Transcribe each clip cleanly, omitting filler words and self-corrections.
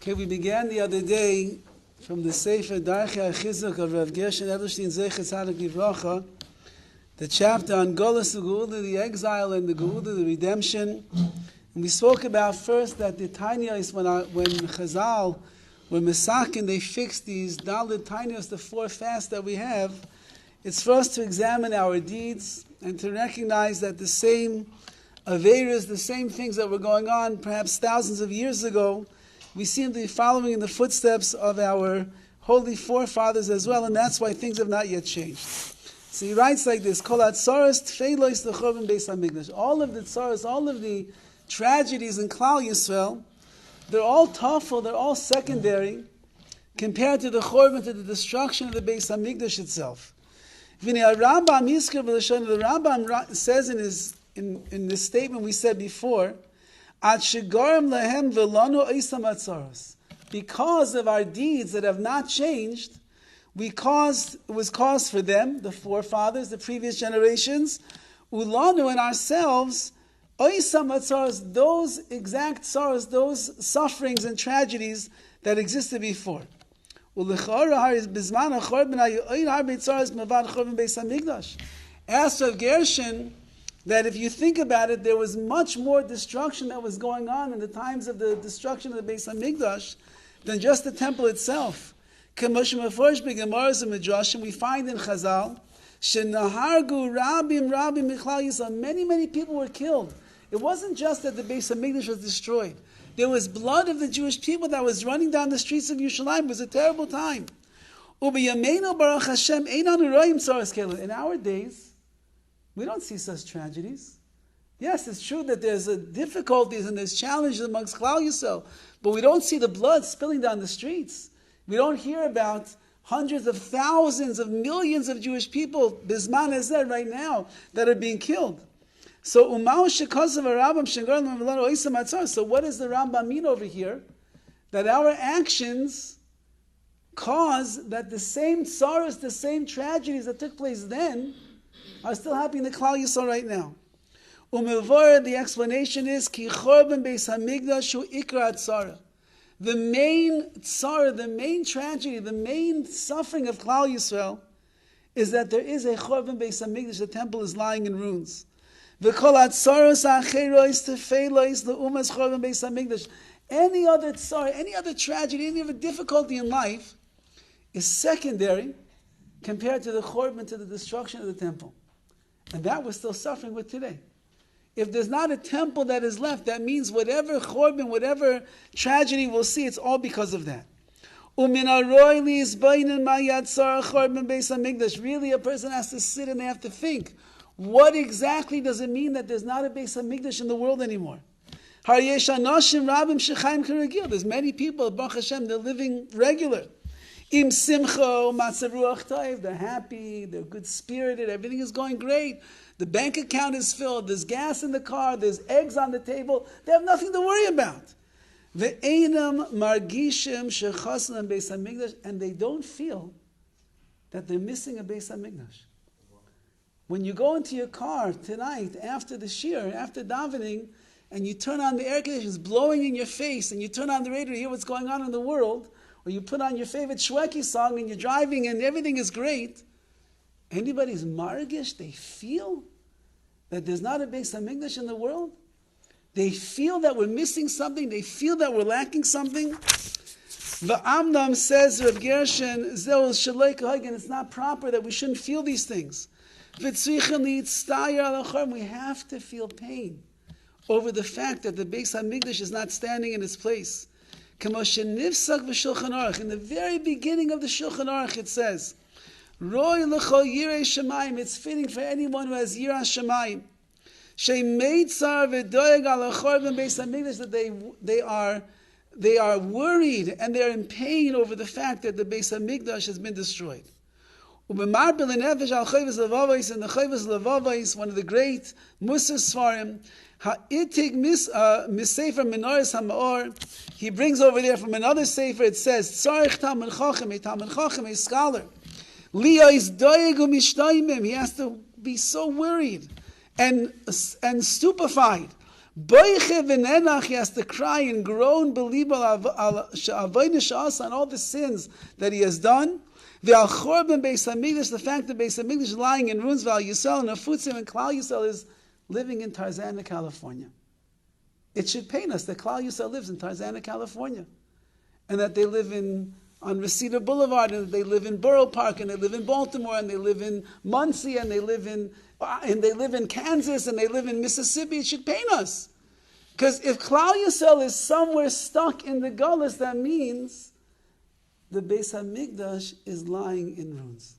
Okay, we began the other day from the Sefer DARCHEI HACHIZUK of Rav Gershon Edelstein Zecher Tzadik Livracha, the chapter on Golus Geula, the exile, and the Geula, the redemption. And we spoke about first that the Tanyos, when Chazal were Mesakin, they fixed these Dalit Tanyos, the four fasts that we have. It's for us to examine our deeds and to recognize that the same Averas, the same things that were going on perhaps thousands of years ago, we seem to be following in the footsteps of our holy forefathers as well, and that's why things have not yet changed. So he writes like this: Kol hatzaros tfeilos l'chorban Beis HaMikdash. All of the tzaros, all of the tragedies in Klal Yisrael, they're all tafel, they're all secondary compared to the chorban, to the destruction of the Beis HaMikdash itself. The Rambam says in this statement we said before, because of our deeds that have not changed, it was caused for them, the forefathers, the previous generations, ulanu, and ourselves, those exact sorrows, those sufferings and tragedies that existed before. Asked of Gershon, that if you think about it, there was much more destruction that was going on in the times of the destruction of the Beis HaMikdash than just the temple itself. We find in Chazal, many people were killed. It wasn't just that the Beis HaMikdash was destroyed. There was blood of the Jewish people that was running down the streets of Yerushalayim. It was a terrible time. In our days, we don't see such tragedies. Yes, it's true that there's difficulties and there's challenges amongst Klal Yisrael, but we don't see the blood spilling down the streets. We don't hear about hundreds of thousands of millions of Jewish people, Bisman Ezer, right now, that are being killed. So what does the Rambam mean over here? That our actions cause that the same sorrows, the same tragedies that took place then are still happening in the Klal Yisrael right now. The explanation is Ki Chorban Beis HaMikdash hu ikra tzara. The main tzara, the main tragedy, the main suffering of Klal Yisrael is that there is a Chorban Beis HaMikdash. The temple is lying in ruins. V'kol hatzaros ha'acheros tefeilos le'umas Chorban Beis HaMikdash. Any other tzara, any other tragedy, any other difficulty in life is secondary compared to the Chorban, to the destruction of the temple. And that we're still suffering with today. If there's not a temple that is left, that means whatever chorban, whatever tragedy we'll see, it's all because of that. Really, a person has to sit and they have to think, what exactly does it mean that there's not a Beis HaMikdash in the world anymore? There's many people, Baruch Hashem, they're living regular. Im simcho, matzav ruach tov, they're happy, they're good-spirited, everything is going great. The bank account is filled, there's gas in the car, there's eggs on the table. They have nothing to worry about. Ve'einam margishim shechasan Beis HaMikdash, and they don't feel that they're missing a Beis HaMikdash. When you go into your car tonight, after the shir, after davening, and you turn on the air conditioner, it's blowing in your face, and you turn on the radio to hear what's going on in the world, or you put on your favorite Shweki song and you're driving and everything is great, anybody's margish, they feel that there's not a Beis HaMikdash in the world? They feel that we're missing something, they feel that we're lacking something? V'amnam says, Rav Gershon, and it's not proper that we shouldn't feel these things. We have to feel pain over the fact that the Beis HaMikdash is not standing in its place. In the very beginning of the Shulchan Aruch it says, Roy l'chol yirei shamayim, it's fitting for anyone who has yiras shamayim, she'meitzar v'doeg al chorban Beis HaMikdash, that they are worried and they are in pain over the fact that the Beis HaMikdash has been destroyed. Ubemar b'lenefesh al chayvus levavos, and the chayvus levavos, one of the great Musar Svarim, Ha'itig Misefer Menoris HaMaor, he brings over there from another sefer, it says, Tzarech Talmid Chacham, a scholar. Liyos doeg u'mishtaimim, he has to be so worried and stupefied. Boiche v'nenach, he has to cry and groan, believe on all the sins that he has done. V'al chorban Beis HaMikdash, the fact that Beis HaMikdash is lying in ruins, v'al Yisrael and Afutzim, and Klal Yisrael is living in Tarzana, California. It should pain us that Klal Yisrael lives in Tarzana, California, and that they live on Reseda Boulevard, and they live in Borough Park, and they live in Baltimore, and they live in Muncie, and they live in Kansas, and they live in Mississippi. It should pain us. Because if Klal Yisrael is somewhere stuck in the Gullus, that means the Beis HaMikdash is lying in ruins.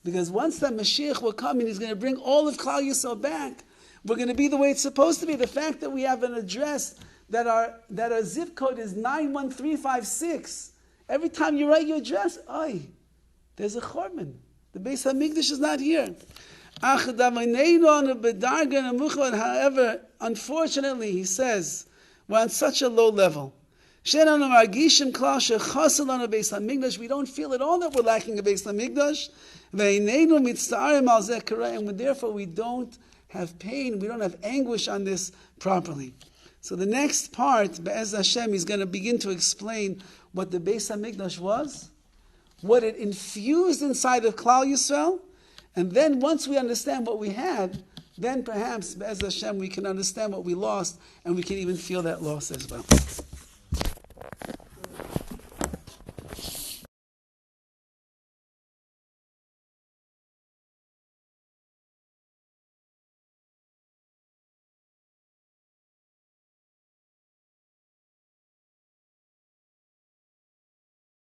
Because once that Mashiach will come and he's going to bring all of Klal Yisrael back, we're going to be the way it's supposed to be. The fact that we have an address that our zip code is 91356. Every time you write your address, there's a chorban. The Beis HaMikdash is not here. However, unfortunately, he says, we're on such a low level. We don't feel at all that we're lacking a Beis HaMikdash. And therefore we don't have pain, we don't have anguish on this properly. So the next part, Be'ez Hashem, is going to begin to explain what the Beis HaMikdash was, what it infused inside of Klal Yisrael, and then once we understand what we had, then perhaps, Be'ez Hashem, we can understand what we lost, and we can even feel that loss as well.